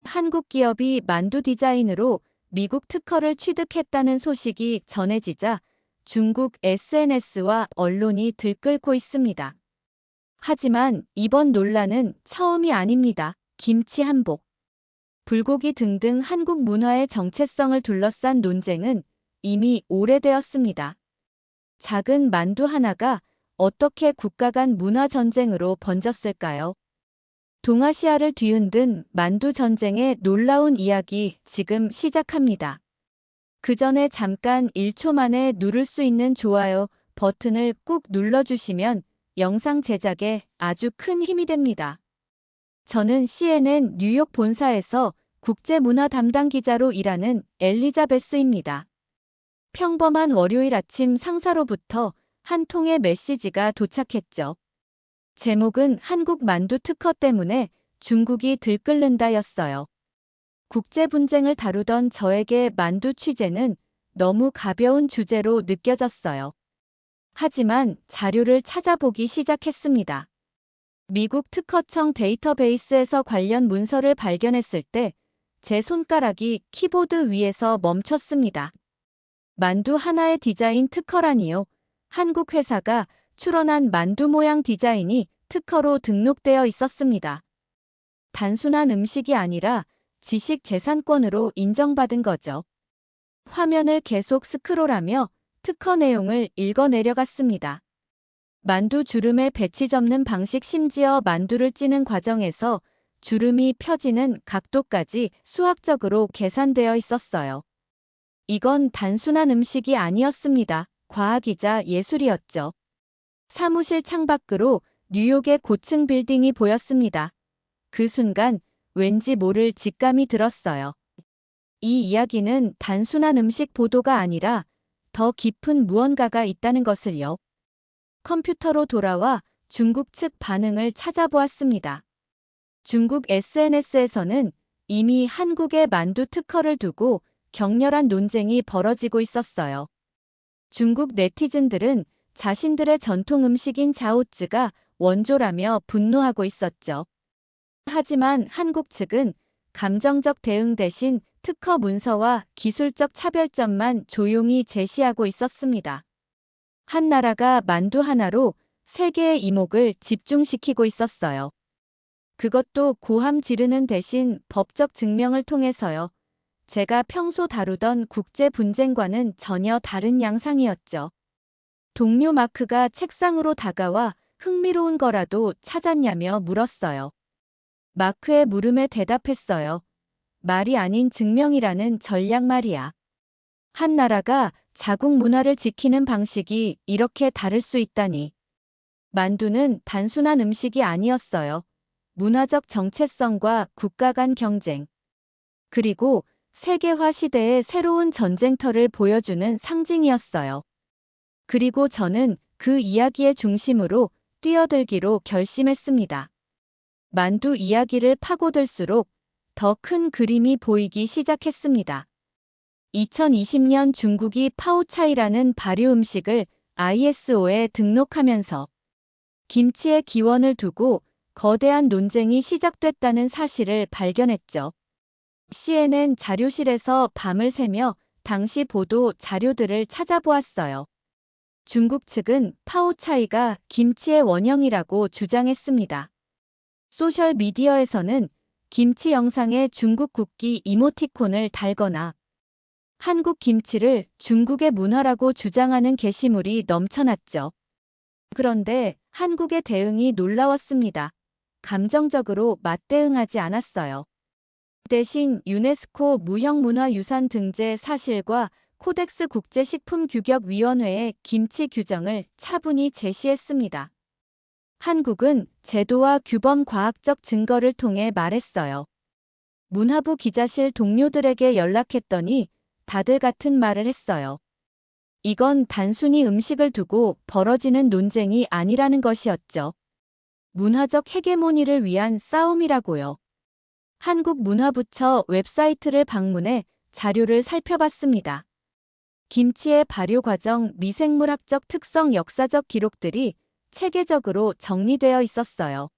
한국 기업이 만두 디자인으로 미국 특허를 취득했다는 소식이 전해지자 중국 SNS와 언론이 들끓고 있습니다. 하지만 이번 논란은 처음이 아닙니다. 김치 한복, 불고기 등등 한국 문화의 정체성을 둘러싼 논쟁은 이미 오래되었습니다. 작은 만두 하나가 어떻게 국가 간 문화 전쟁으로 번졌을까요? 동아시아를 뒤흔든 만두 전쟁의 놀라운 이야기 지금 시작합니다. 그 전에 잠깐 1초 만에 누를 수 있는 좋아요 버튼을 꾹 눌러주시면 영상 제작에 아주 큰 힘이 됩니다. 저는 CNN 뉴욕 본사에서 국제문화 담당 기자로 일하는 엘리자베스입니다. 평범한 월요일 아침 상사로부터 한 통의 메시지가 도착했죠. 제목은 한국 만두 특허 때문에 중국이 들끓는다였어요. 국제 분쟁을 다루던 저에게 만두 취재는 너무 가벼운 주제로 느껴졌어요. 하지만 자료를 찾아보기 시작했습니다. 미국 특허청 데이터베이스에서 관련 문서를 발견했을 때 제 손가락이 키보드 위에서 멈췄습니다. 만두 하나의 디자인 특허라니요. 한국 회사가 출원한 만두 모양 디자인이 특허로 등록되어 있었습니다. 단순한 음식이 아니라 지식 재산권으로 인정받은 거죠. 화면을 계속 스크롤하며 특허 내용을 읽어 내려갔습니다. 만두 주름에 배치 접는 방식, 심지어 만두를 찌는 과정에서 주름이 펴지는 각도까지 수학적으로 계산되어 있었어요. 이건 단순한 음식이 아니었습니다. 과학이자 예술이었죠. 사무실 창밖으로 뉴욕의 고층 빌딩이 보였습니다. 그 순간 왠지 모를 직감이 들었어요. 이 이야기는 단순한 음식 보도가 아니라 더 깊은 무언가가 있다는 것을요. 컴퓨터로 돌아와 중국 측 반응을 찾아보았습니다. 중국 SNS에서는 이미 한국의 만두 특허를 두고 격렬한 논쟁이 벌어지고 있었어요. 중국 네티즌들은 자신들의 전통 음식인 자오즈가 원조라며 분노하고 있었죠. 하지만 한국 측은 감정적 대응 대신 특허 문서와 기술적 차별점만 조용히 제시하고 있었습니다. 한 나라가 만두 하나로 세계의 이목을 집중시키고 있었어요. 그것도 고함 지르는 대신 법적 증명을 통해서요. 제가 평소 다루던 국제 분쟁과는 전혀 다른 양상이었죠. 동료 마크가 책상으로 다가와 흥미로운 거라도 찾았냐며 물었어요. 마크의 물음에 대답했어요. 말이 아닌 증명이라는 전략 말이야. 한 나라가 자국 문화를 지키는 방식이 이렇게 다를 수 있다니. 만두는 단순한 음식이 아니었어요. 문화적 정체성과 국가 간 경쟁, 그리고 세계화 시대의 새로운 전쟁터를 보여주는 상징이었어요. 그리고 저는 그 이야기의 중심으로 뛰어들기로 결심했습니다. 만두 이야기를 파고들수록 더 큰 그림이 보이기 시작했습니다. 2020년 중국이 파오차이라는 발효 음식을 ISO에 등록하면서 김치의 기원을 두고 거대한 논쟁이 시작됐다는 사실을 발견했죠. CNN 자료실에서 밤을 새며 당시 보도 자료들을 찾아보았어요. 중국 측은 파오차이가 김치의 원형이라고 주장했습니다. 소셜미디어에서는 김치 영상에 중국 국기 이모티콘을 달거나 한국 김치를 중국의 문화라고 주장하는 게시물이 넘쳐났죠. 그런데 한국의 대응이 놀라웠습니다. 감정적으로 맞대응하지 않았어요. 대신 유네스코 무형문화유산 등재 사실과 코덱스 국제식품규격위원회의 김치 규정을 차분히 제시했습니다. 한국은 제도와 규범 과학적 증거를 통해 말했어요. 문화부 기자실 동료들에게 연락했더니 다들 같은 말을 했어요. 이건 단순히 음식을 두고 벌어지는 논쟁이 아니라는 것이었죠. 문화적 헤게모니를 위한 싸움이라고요. 한국 문화부처 웹사이트를 방문해 자료를 살펴봤습니다. 김치의 발효 과정, 미생물학적 특성, 역사적 기록들이 체계적으로 정리되어 있었어요.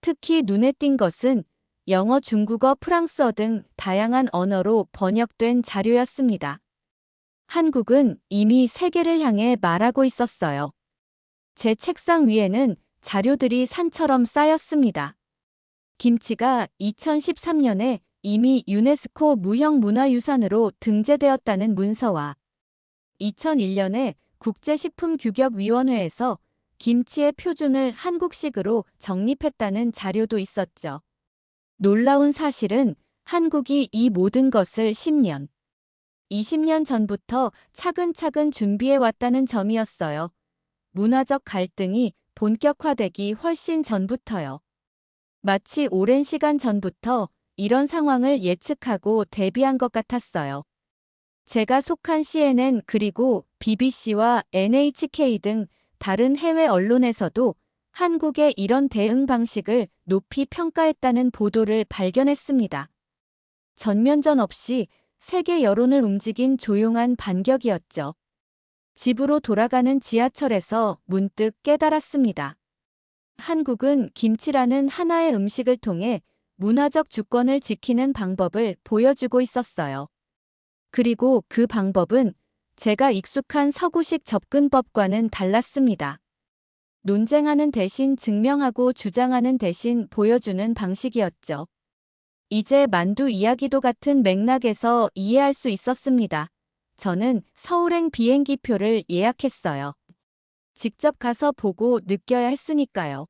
특히 눈에 띈 것은 영어, 중국어, 프랑스어 등 다양한 언어로 번역된 자료였습니다. 한국은 이미 세계를 향해 말하고 있었어요. 제 책상 위에는 자료들이 산처럼 쌓였습니다. 김치가 2013년에 이미 유네스코 무형문화유산으로 등재되었다는 문서와 2001년에 국제식품규격위원회에서 김치의 표준을 한국식으로 정립했다는 자료도 있었죠. 놀라운 사실은 한국이 이 모든 것을 10년, 20년 전부터 차근차근 준비해왔다는 점이었어요. 문화적 갈등이 본격화되기 훨씬 전부터요. 마치 오랜 시간 전부터 이런 상황을 예측하고 대비한 것 같았어요. 제가 속한 CNN 그리고 BBC와 NHK 등 다른 해외 언론에서도 한국의 이런 대응 방식을 높이 평가했다는 보도를 발견했습니다. 전면전 없이 세계 여론을 움직인 조용한 반격이었죠. 집으로 돌아가는 지하철에서 문득 깨달았습니다. 한국은 김치라는 하나의 음식을 통해 문화적 주권을 지키는 방법을 보여주고 있었어요. 그리고 그 방법은 제가 익숙한 서구식 접근법과는 달랐습니다. 논쟁하는 대신 증명하고 주장하는 대신 보여주는 방식이었죠. 이제 만두 이야기도 같은 맥락에서 이해할 수 있었습니다. 저는 서울행 비행기표를 예약했어요. 직접 가서 보고 느껴야 했으니까요.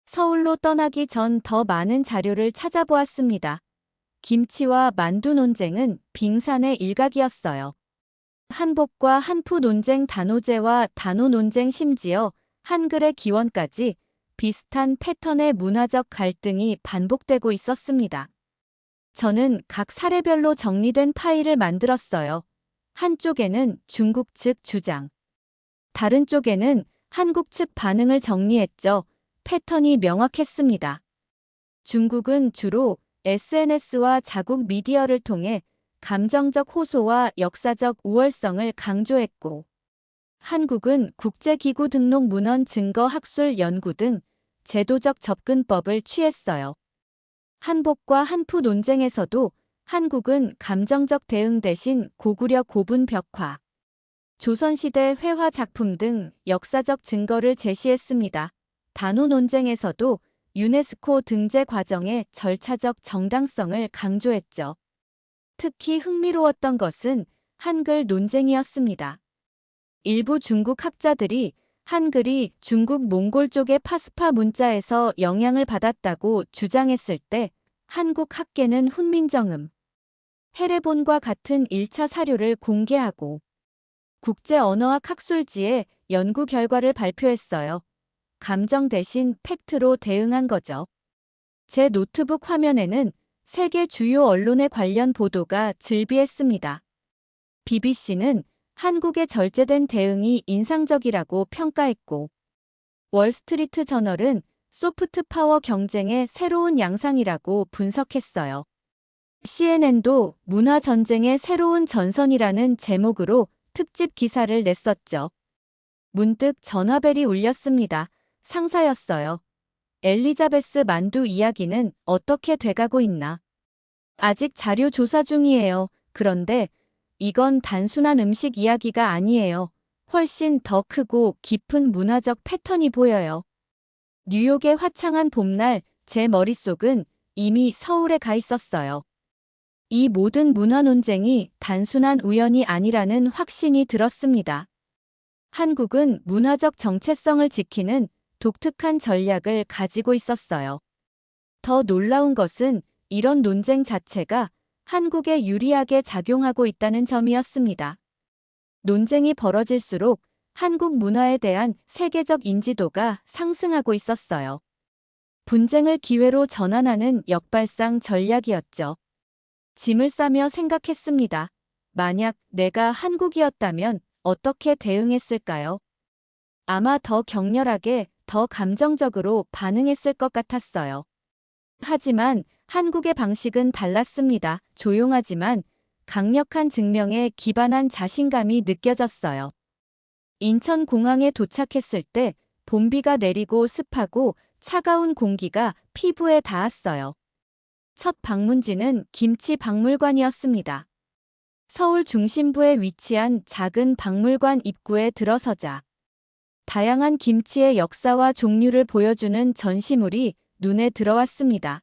서울로 떠나기 전 더 많은 자료를 찾아보았습니다. 김치와 만두 논쟁은 빙산의 일각이었어요. 한복과 한푸 논쟁, 단오제와 단오 논쟁, 심지어 한글의 기원까지 비슷한 패턴의 문화적 갈등이 반복되고 있었습니다. 저는 각 사례별로 정리된 파일을 만들었어요. 한쪽에는 중국 측 주장, 다른 쪽에는 한국 측 반응을 정리했죠. 패턴이 명확했습니다. 중국은 주로 SNS와 자국 미디어를 통해 감정적 호소와 역사적 우월성을 강조했고, 한국은 국제기구 등록 문헌 증거 학술 연구 등 제도적 접근법을 취했어요. 한복과 한푸 논쟁에서도 한국은 감정적 대응 대신 고구려 고분 벽화, 조선시대 회화 작품 등 역사적 증거를 제시했습니다. 단오 논쟁에서도 유네스코 등재 과정의 절차적 정당성을 강조했죠. 특히 흥미로웠던 것은 한글 논쟁이었습니다. 일부 중국 학자들이 한글이 중국 몽골 쪽의 파스파 문자에서 영향을 받았다고 주장했을 때 한국 학계는 훈민정음, 헤레본과 같은 1차 사료를 공개하고 국제언어학 학술지에 연구 결과를 발표했어요. 감정 대신 팩트로 대응한 거죠. 제 노트북 화면에는 세계 주요 언론의 관련 보도가 즐비했습니다. BBC는 한국의 절제된 대응이 인상적이라고 평가했고, 월스트리트 저널은 소프트 파워 경쟁의 새로운 양상이라고 분석했어요. CNN도 문화 전쟁의 새로운 전선이라는 제목으로 특집 기사를 냈었죠. 문득 전화벨이 울렸습니다. 상사였어요. 엘리자베스 만두 이야기는 어떻게 돼가고 있나? 아직 자료 조사 중이에요. 그런데 이건 단순한 음식 이야기가 아니에요. 훨씬 더 크고 깊은 문화적 패턴이 보여요. 뉴욕의 화창한 봄날, 제 머릿속은 이미 서울에 가 있었어요. 이 모든 문화 논쟁이 단순한 우연이 아니라는 확신이 들었습니다. 한국은 문화적 정체성을 지키는 독특한 전략을 가지고 있었어요. 더 놀라운 것은 이런 논쟁 자체가 한국에 유리하게 작용하고 있다는 점이었습니다. 논쟁이 벌어질수록 한국 문화에 대한 세계적 인지도가 상승하고 있었어요. 분쟁을 기회로 전환하는 역발상 전략이었죠. 짐을 싸며 생각했습니다. 만약 내가 한국이었다면 어떻게 대응했을까요? 아마 더 격렬하게, 더 감정적으로 반응했을 것 같았어요. 하지만 한국의 방식은 달랐습니다. 조용하지만 강력한 증명에 기반한 자신감이 느껴졌어요. 인천공항에 도착했을 때 봄비가 내리고 습하고 차가운 공기가 피부에 닿았어요. 첫 방문지는 김치 박물관이었습니다. 서울 중심부에 위치한 작은 박물관 입구에 들어서자 다양한 김치의 역사와 종류를 보여주는 전시물이 눈에 들어왔습니다.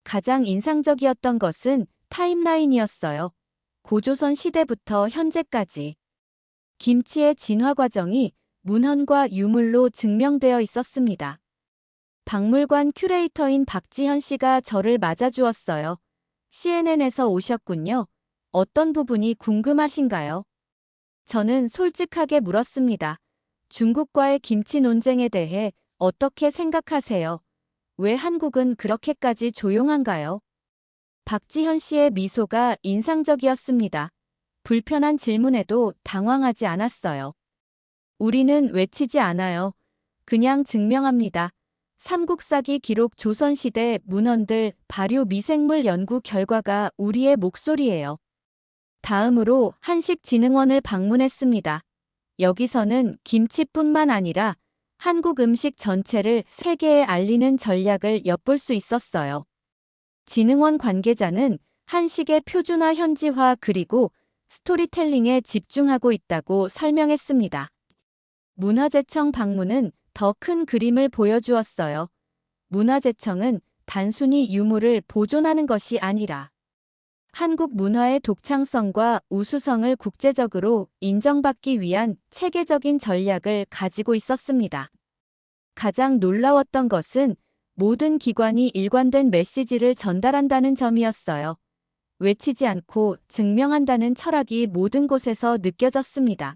가장 인상적이었던 것은 타임라인이었어요. 고조선 시대부터 현재까지 김치의 진화 과정이 문헌과 유물로 증명되어 있었습니다. 박물관 큐레이터인 박지현 씨가 저를 맞아주었어요. CNN에서 오셨군요. 어떤 부분이 궁금하신가요? 저는 솔직하게 물었습니다. 중국과의 김치 논쟁에 대해 어떻게 생각하세요? 왜 한국은 그렇게까지 조용한가요? 박지현 씨의 미소가 인상적이었습니다. 불편한 질문에도 당황하지 않았어요. 우리는 외치지 않아요. 그냥 증명합니다. 삼국사기 기록 조선시대 문헌들 발효 미생물 연구 결과가 우리의 목소리예요. 다음으로 한식진흥원을 방문했습니다. 여기서는 김치뿐만 아니라 한국 음식 전체를 세계에 알리는 전략을 엿볼 수 있었어요. 진흥원 관계자는 한식의 표준화 현지화 그리고 스토리텔링에 집중하고 있다고 설명했습니다. 문화재청 방문은 더 큰 그림을 보여주었어요. 문화재청은 단순히 유물을 보존하는 것이 아니라 한국 문화의 독창성과 우수성을 국제적으로 인정받기 위한 체계적인 전략을 가지고 있었습니다. 가장 놀라웠던 것은 모든 기관이 일관된 메시지를 전달한다는 점이었어요. 외치지 않고 증명한다는 철학이 모든 곳에서 느껴졌습니다.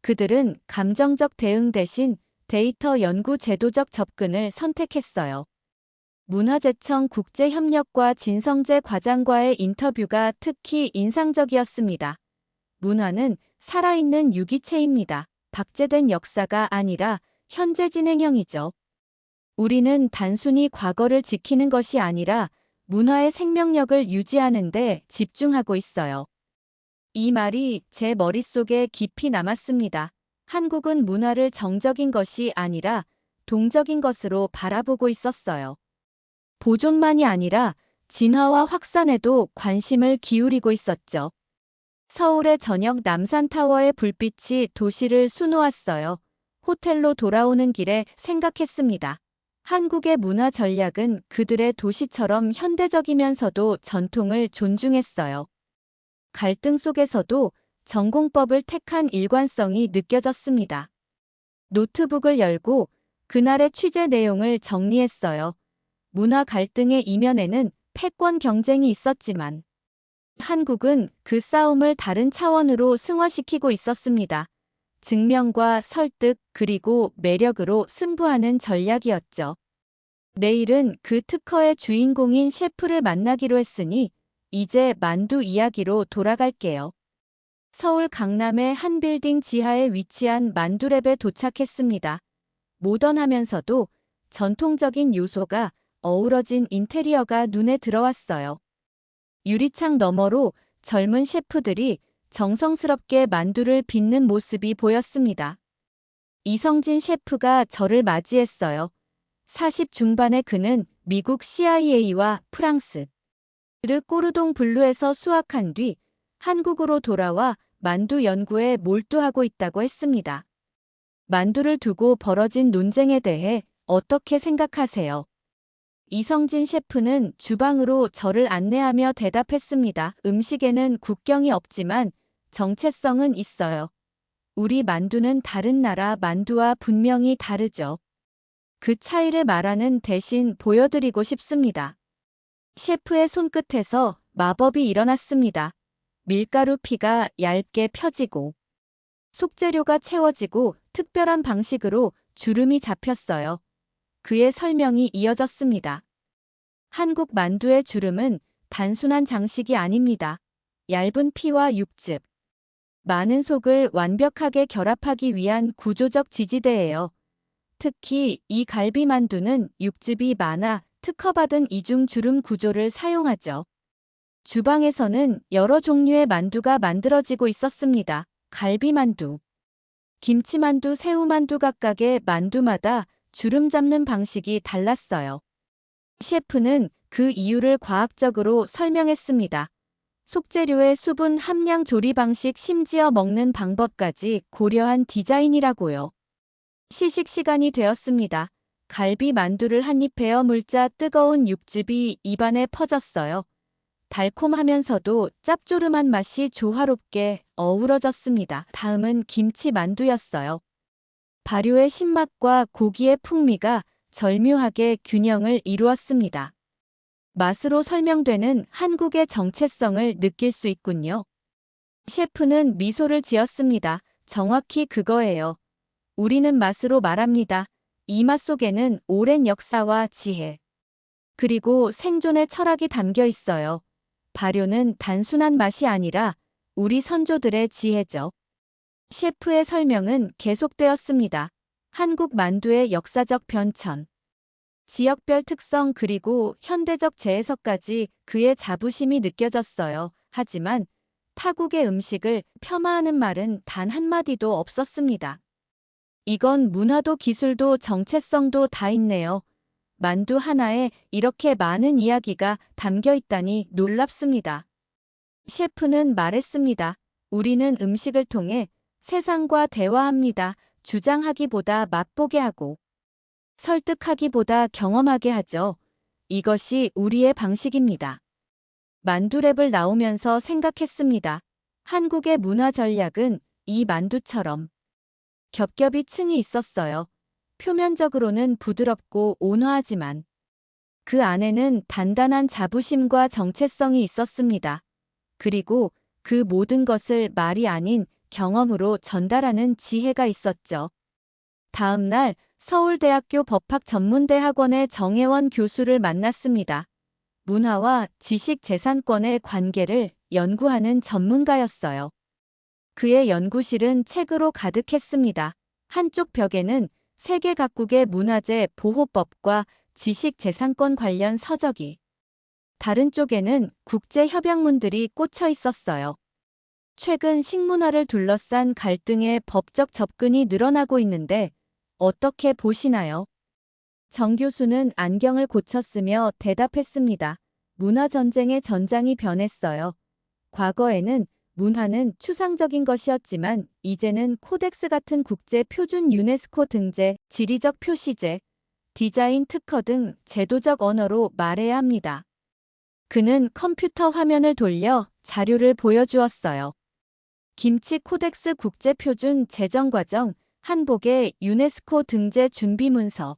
그들은 감정적 대응 대신 데이터 연구 제도적 접근을 선택했어요. 문화재청 국제협력과 진성재 과장과의 인터뷰가 특히 인상적이었습니다. 문화는 살아있는 유기체입니다. 박제된 역사가 아니라 현재 진행형이죠. 우리는 단순히 과거를 지키는 것이 아니라 문화의 생명력을 유지하는 데 집중하고 있어요. 이 말이 제 머릿속에 깊이 남았습니다. 한국은 문화를 정적인 것이 아니라 동적인 것으로 바라보고 있었어요. 보존만이 아니라 진화와 확산에도 관심을 기울이고 있었죠. 서울의 저녁 남산타워의 불빛이 도시를 수놓았어요. 호텔로 돌아오는 길에 생각했습니다. 한국의 문화 전략은 그들의 도시처럼 현대적이면서도 전통을 존중했어요. 갈등 속에서도 전공법을 택한 일관성이 느껴졌습니다. 노트북을 열고 그날의 취재 내용을 정리했어요. 문화 갈등의 이면에는 패권 경쟁이 있었지만 한국은 그 싸움을 다른 차원으로 승화시키고 있었습니다. 증명과 설득 그리고 매력으로 승부하는 전략이었죠. 내일은 그 특허의 주인공인 셰프를 만나기로 했으니 이제 만두 이야기로 돌아갈게요. 서울 강남의 한 빌딩 지하에 위치한 만두랩에 도착했습니다. 모던하면서도 전통적인 요소가 어우러진 인테리어가 눈에 들어왔어요. 유리창 너머로 젊은 셰프들이 정성스럽게 만두를 빚는 모습이 보였습니다. 이성진 셰프가 저를 맞이했어요. 40 중반의 그는 미국 CIA와 프랑스 르 꼬르동 블루에서 수학한 뒤 한국으로 돌아와 만두 연구에 몰두하고 있다고 했습니다. 만두를 두고 벌어진 논쟁에 대해 어떻게 생각하세요? 이성진 셰프는 주방으로 저를 안내하며 대답했습니다. 음식에는 국경이 없지만 정체성은 있어요. 우리 만두는 다른 나라 만두와 분명히 다르죠. 그 차이를 말하는 대신 보여드리고 싶습니다. 셰프의 손끝에서 마법이 일어났습니다. 밀가루 피가 얇게 펴지고 속재료가 채워지고 특별한 방식으로 주름이 잡혔어요. 그의 설명이 이어졌습니다. 한국 만두의 주름은 단순한 장식이 아닙니다. 얇은 피와 육즙, 많은 속을 완벽하게 결합하기 위한 구조적 지지대예요. 특히 이 갈비 만두는 육즙이 많아 특허받은 이중 주름 구조를 사용하죠. 주방에서는 여러 종류의 만두가 만들어지고 있었습니다. 갈비만두, 김치만두, 새우만두 각각의 만두마다 주름 잡는 방식이 달랐어요. 셰프는 그 이유를 과학적으로 설명했습니다. 속재료의 수분 함량 조리 방식 심지어 먹는 방법까지 고려한 디자인이라고요. 시식 시간이 되었습니다. 갈비 만두를 한 입 베어 물자 뜨거운 육즙이 입안에 퍼졌어요. 달콤하면서도 짭조름한 맛이 조화롭게 어우러졌습니다. 다음은 김치 만두였어요. 발효의 신맛과 고기의 풍미가 절묘하게 균형을 이루었습니다. 맛으로 설명되는 한국의 정체성을 느낄 수 있군요. 셰프는 미소를 지었습니다. 정확히 그거예요. 우리는 맛으로 말합니다. 이 맛 속에는 오랜 역사와 지혜, 그리고 생존의 철학이 담겨 있어요. 발효는 단순한 맛이 아니라 우리 선조들의 지혜죠. 셰프의 설명은 계속되었습니다. 한국 만두의 역사적 변천, 지역별 특성 그리고 현대적 재해석까지 그의 자부심이 느껴졌어요. 하지만 타국의 음식을 폄하하는 말은 단 한마디도 없었습니다. 이건 문화도 기술도 정체성도 다 있네요. 만두 하나에 이렇게 많은 이야기가 담겨 있다니 놀랍습니다. 셰프는 말했습니다. 우리는 음식을 통해 세상과 대화합니다. 주장하기보다 맛보게 하고 설득하기보다 경험하게 하죠. 이것이 우리의 방식입니다. 만두랩을 나오면서 생각했습니다. 한국의 문화 전략은 이 만두처럼 겹겹이 층이 있었어요. 표면적으로는 부드럽고 온화하지만 그 안에는 단단한 자부심과 정체성이 있었습니다. 그리고 그 모든 것을 말이 아닌 경험으로 전달하는 지혜가 있었죠. 다음 날 서울대학교 법학전문대학원의 정혜원 교수를 만났습니다. 문화와 지식재산권의 관계를 연구하는 전문가였어요. 그의 연구실은 책으로 가득했습니다. 한쪽 벽에는 세계 각국의 문화재 보호법과 지식재산권 관련 서적이, 다른 쪽에는 국제협약문들이 꽂혀 있었어요. 최근 식문화를 둘러싼 갈등의 법적 접근이 늘어나고 있는데 어떻게 보시나요? 정 교수는 안경을 고쳤으며 대답했습니다. 문화전쟁의 전장이 변했어요. 과거에는 문화는 추상적인 것이었지만 이제는 코덱스 같은 국제 표준 유네스코 등재, 지리적 표시제, 디자인 특허 등 제도적 언어로 말해야 합니다. 그는 컴퓨터 화면을 돌려 자료를 보여주었어요. 김치 코덱스 국제 표준 제정 과정, 한복의 유네스코 등재 준비 문서,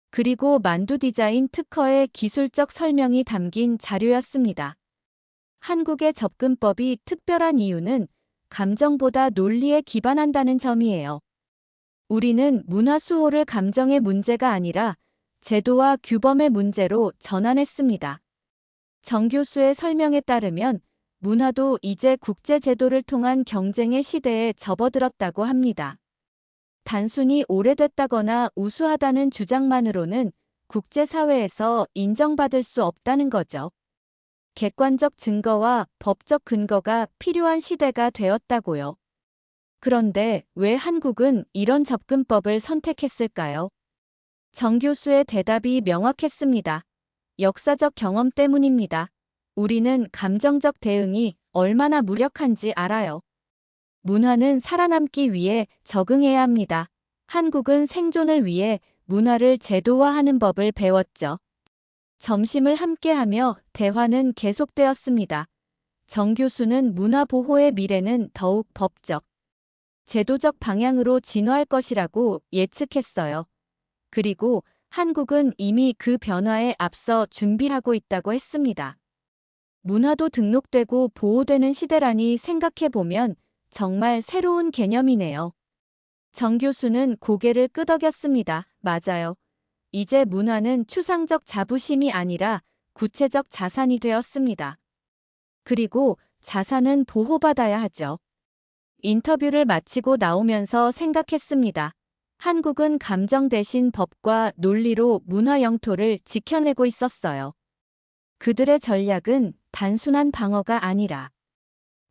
그리고 만두 디자인 특허의 기술적 설명이 담긴 자료였습니다. 한국의 접근법이 특별한 이유는 감정보다 논리에 기반한다는 점이에요. 우리는 문화 수호를 감정의 문제가 아니라 제도와 규범의 문제로 전환했습니다. 정 교수의 설명에 따르면 문화도 이제 국제 제도를 통한 경쟁의 시대에 접어들었다고 합니다. 단순히 오래됐다거나 우수하다는 주장만으로는 국제사회에서 인정받을 수 없다는 거죠. 객관적 증거와 법적 근거가 필요한 시대가 되었다고요. 그런데 왜 한국은 이런 접근법을 선택했을까요? 정 교수의 대답이 명확했습니다. 역사적 경험 때문입니다. 우리는 감정적 대응이 얼마나 무력한지 알아요. 문화는 살아남기 위해 적응해야 합니다. 한국은 생존을 위해 문화를 제도화하는 법을 배웠죠. 점심을 함께하며 대화는 계속되었습니다. 정 교수는 문화 보호의 미래는 더욱 법적, 제도적 방향으로 진화할 것이라고 예측했어요. 그리고 한국은 이미 그 변화에 앞서 준비하고 있다고 했습니다. 문화도 등록되고 보호되는 시대라니 생각해보면 정말 새로운 개념이네요. 정 교수는 고개를 끄덕였습니다. 맞아요. 이제 문화는 추상적 자부심이 아니라 구체적 자산이 되었습니다. 그리고 자산은 보호받아야 하죠. 인터뷰를 마치고 나오면서 생각했습니다. 한국은 감정 대신 법과 논리로 문화 영토를 지켜내고 있었어요. 그들의 전략은 단순한 방어가 아니라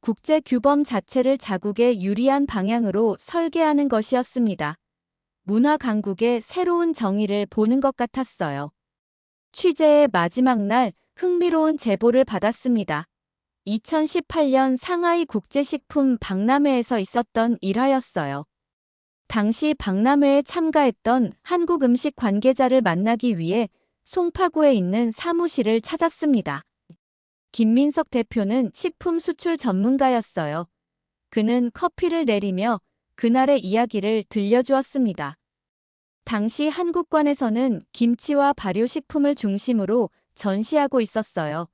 국제 규범 자체를 자국에 유리한 방향으로 설계하는 것이었습니다. 문화 강국의 새로운 정의를 보는 것 같았어요. 취재의 마지막 날 흥미로운 제보를 받았습니다. 2018년 상하이 국제식품 박람회에서 있었던 일화였어요. 당시 박람회에 참가했던 한국 음식 관계자를 만나기 위해 송파구에 있는 사무실을 찾았습니다. 김민석 대표는 식품 수출 전문가였어요. 그는 커피를 내리며 그날의 이야기를 들려주었습니다. 당시 한국관에서는 김치와 발효식품을 중심으로 전시하고 있었어요.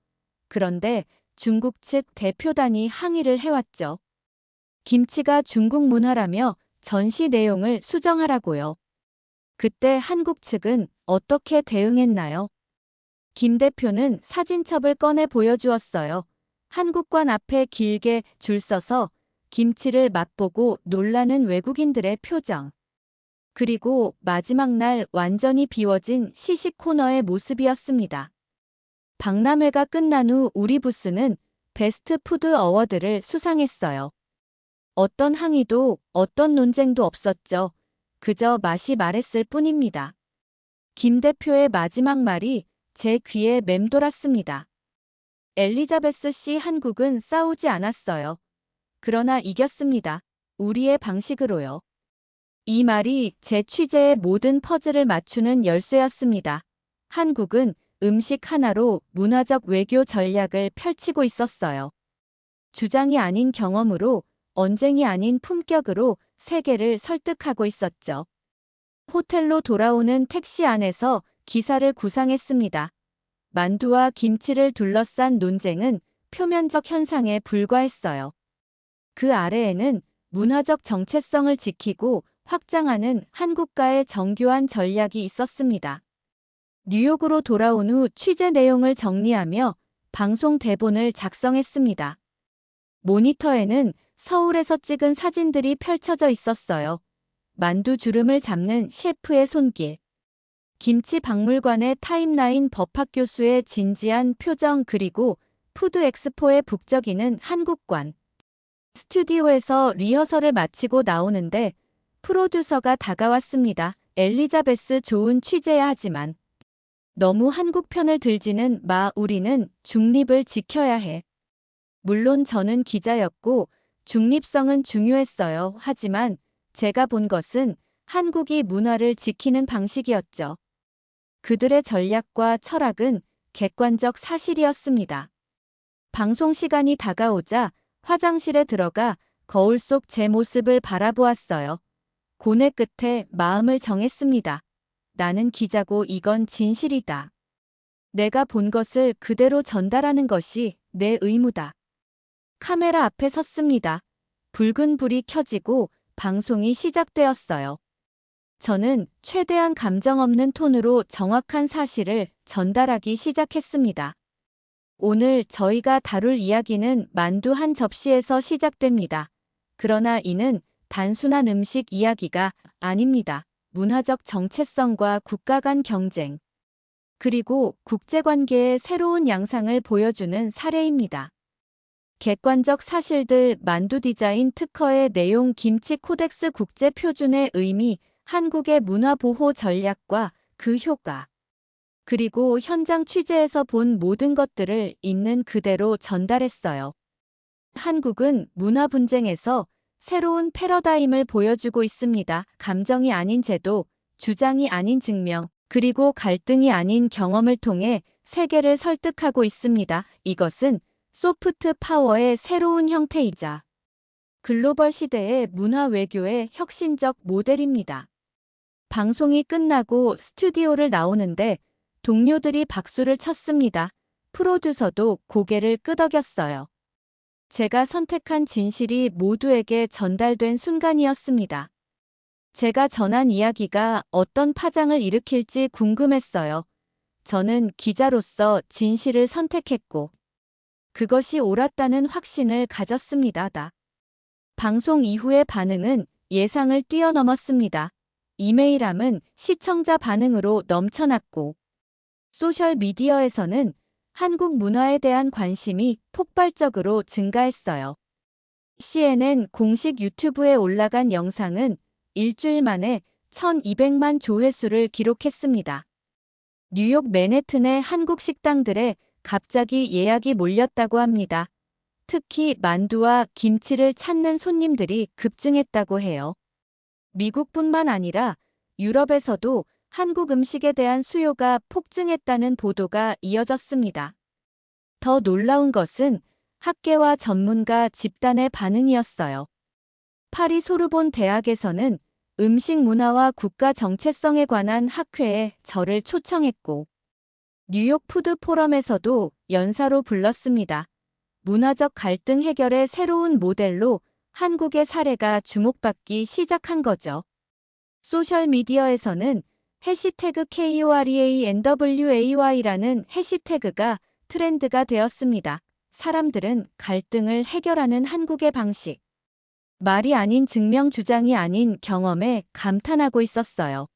그런데 중국 측 대표단이 항의를 해왔죠. 김치가 중국 문화라며 전시 내용을 수정하라고요. 그때 한국 측은 어떻게 대응했나요? 김 대표는 사진첩을 꺼내 보여주었어요. 한국관 앞에 길게 줄 서서 김치를 맛보고 놀라는 외국인들의 표정. 그리고 마지막 날 완전히 비워진 시식 코너의 모습이었습니다. 박람회가 끝난 후 우리 부스는 베스트 푸드 어워드를 수상했어요. 어떤 항의도 어떤 논쟁도 없었죠. 그저 맛이 말했을 뿐입니다. 김 대표의 마지막 말이 제 귀에 맴돌았습니다. 엘리자베스 씨, 한국은 싸우지 않았어요. 그러나 이겼습니다. 우리의 방식으로요. 이 말이 제 취재의 모든 퍼즐을 맞추는 열쇠였습니다. 한국은 음식 하나로 문화적 외교 전략을 펼치고 있었어요. 주장이 아닌 경험으로, 언쟁이 아닌 품격으로 세계를 설득하고 있었죠. 호텔로 돌아오는 택시 안에서 기사를 구상했습니다. 만두와 김치를 둘러싼 논쟁은 표면적 현상에 불과했어요. 그 아래에는 문화적 정체성을 지키고 확장하는 한국과의 정교한 전략이 있었습니다. 뉴욕으로 돌아온 후 취재 내용을 정리하며 방송 대본을 작성했습니다. 모니터에는 서울에서 찍은 사진들이 펼쳐져 있었어요. 만두 주름을 잡는 셰프의 손길, 김치 박물관의 타임라인, 법학 교수의 진지한 표정, 그리고 푸드 엑스포의 북적이는 한국관. 스튜디오에서 리허설을 마치고 나오는데 프로듀서가 다가왔습니다. 엘리자베스, 좋은 취재야 하지만 너무 한국 편을 들지는 마. 우리는 중립을 지켜야 해. 물론 저는 기자였고 중립성은 중요했어요. 하지만 제가 본 것은 한국이 문화를 지키는 방식이었죠. 그들의 전략과 철학은 객관적 사실이었습니다. 방송 시간이 다가오자 화장실에 들어가 거울 속 제 모습을 바라보았어요. 고뇌 끝에 마음을 정했습니다. 나는 기자고 이건 진실이다. 내가 본 것을 그대로 전달하는 것이 내 의무다. 카메라 앞에 섰습니다. 붉은 불이 켜지고 방송이 시작되었어요. 저는 최대한 감정 없는 톤으로 정확한 사실을 전달하기 시작했습니다. 오늘 저희가 다룰 이야기는 만두 한 접시에서 시작됩니다. 그러나 이는 단순한 음식 이야기가 아닙니다. 문화적 정체성과 국가 간 경쟁, 그리고 국제관계의 새로운 양상을 보여주는 사례입니다. 객관적 사실들, 만두 디자인 특허의 내용, 김치 코덱스 국제 표준의 의미, 한국의 문화 보호 전략과 그 효과, 그리고 현장 취재에서 본 모든 것들을 있는 그대로 전달했어요. 한국은 문화 분쟁에서 새로운 패러다임을 보여주고 있습니다. 감정이 아닌 제도, 주장이 아닌 증명, 그리고 갈등이 아닌 경험을 통해 세계를 설득하고 있습니다. 이것은 소프트 파워의 새로운 형태이자 글로벌 시대의 문화 외교의 혁신적 모델입니다. 방송이 끝나고 스튜디오를 나오는데 동료들이 박수를 쳤습니다. 프로듀서도 고개를 끄덕였어요. 제가 선택한 진실이 모두에게 전달된 순간이었습니다. 제가 전한 이야기가 어떤 파장을 일으킬지 궁금했어요. 저는 기자로서 진실을 선택했고 그것이 옳았다는 확신을 가졌습니다. 방송 이후의 반응은 예상을 뛰어넘었습니다. 이메일함은 시청자 반응으로 넘쳐났고 소셜미디어에서는 한국 문화에 대한 관심이 폭발적으로 증가했어요. CNN 공식 유튜브에 올라간 영상은 일주일 만에 1200만 조회수를 기록했습니다. 뉴욕 맨해튼의 한국 식당들에 갑자기 예약이 몰렸다고 합니다. 특히 만두와 김치를 찾는 손님들이 급증했다고 해요. 미국뿐만 아니라 유럽에서도 한국 음식에 대한 수요가 폭증했다는 보도가 이어졌습니다. 더 놀라운 것은 학계와 전문가 집단의 반응이었어요. 파리 소르본 대학에서는 음식 문화와 국가 정체성에 관한 학회에 저를 초청했고, 뉴욕 푸드 포럼에서도 연사로 불렀습니다. 문화적 갈등 해결의 새로운 모델로 한국의 사례가 주목받기 시작한 거죠. 소셜미디어에서는 해시태그 KOREANWAY라는 해시태그가 트렌드가 되었습니다. 사람들은 갈등을 해결하는 한국의 방식, 말이 아닌 증명 주장이 아닌 경험에 감탄하고 있었어요.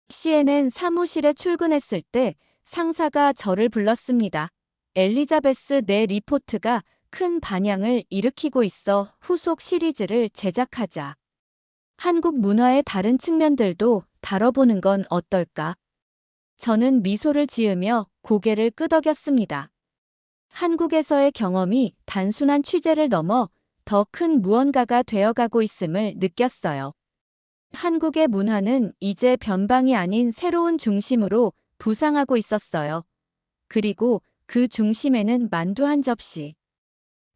CNN 사무실에 출근했을 때 상사가 저를 불렀습니다. 엘리자베스, 내 리포트가 큰 반향을 일으키고 있어 후속 시리즈를 제작하자. 한국 문화의 다른 측면들도 다뤄보는 건 어떨까? 저는 미소를 지으며 고개를 끄덕였습니다. 한국에서의 경험이 단순한 취재를 넘어 더 큰 무언가가 되어가고 있음을 느꼈어요. 한국의 문화는 이제 변방이 아닌 새로운 중심으로 부상하고 있었어요. 그리고 그 중심에는 만두 한 접시,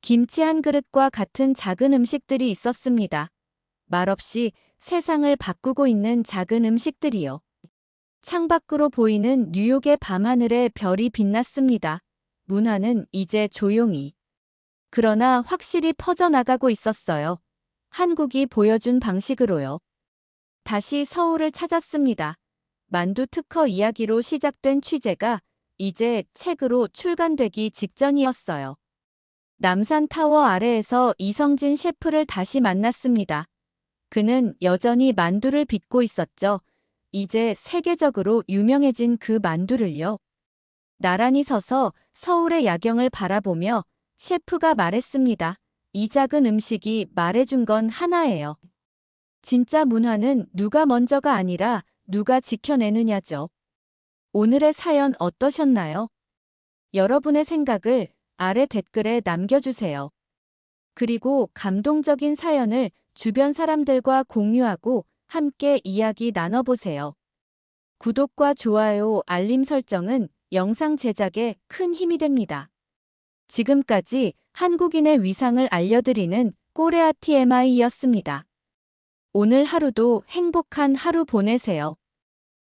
김치 한 그릇과 같은 작은 음식들이 있었습니다. 말없이 세상을 바꾸고 있는 작은 음식들이요. 창밖으로 보이는 뉴욕의 밤하늘에 별이 빛났습니다. 문화는 이제 조용히, 그러나 확실히 퍼져나가고 있었어요. 한국이 보여준 방식으로요. 다시 서울을 찾았습니다. 만두 특허 이야기로 시작된 취재가 이제 책으로 출간되기 직전이었어요. 남산타워 아래에서 이성진 셰프를 다시 만났습니다. 그는 여전히 만두를 빚고 있었죠. 이제 세계적으로 유명해진 그 만두를요. 나란히 서서 서울의 야경을 바라보며 셰프가 말했습니다. 이 작은 음식이 말해준 건 하나예요. 진짜 문화는 누가 먼저가 아니라 누가 지켜내느냐죠. 오늘의 사연 어떠셨나요? 여러분의 생각을 아래 댓글에 남겨주세요. 그리고 감동적인 사연을 주변 사람들과 공유하고 함께 이야기 나눠보세요. 구독과 좋아요, 알림 설정은 영상 제작에 큰 힘이 됩니다. 지금까지 한국인의 위상을 알려드리는 꼬레아 TMI였습니다. 오늘 하루도 행복한 하루 보내세요.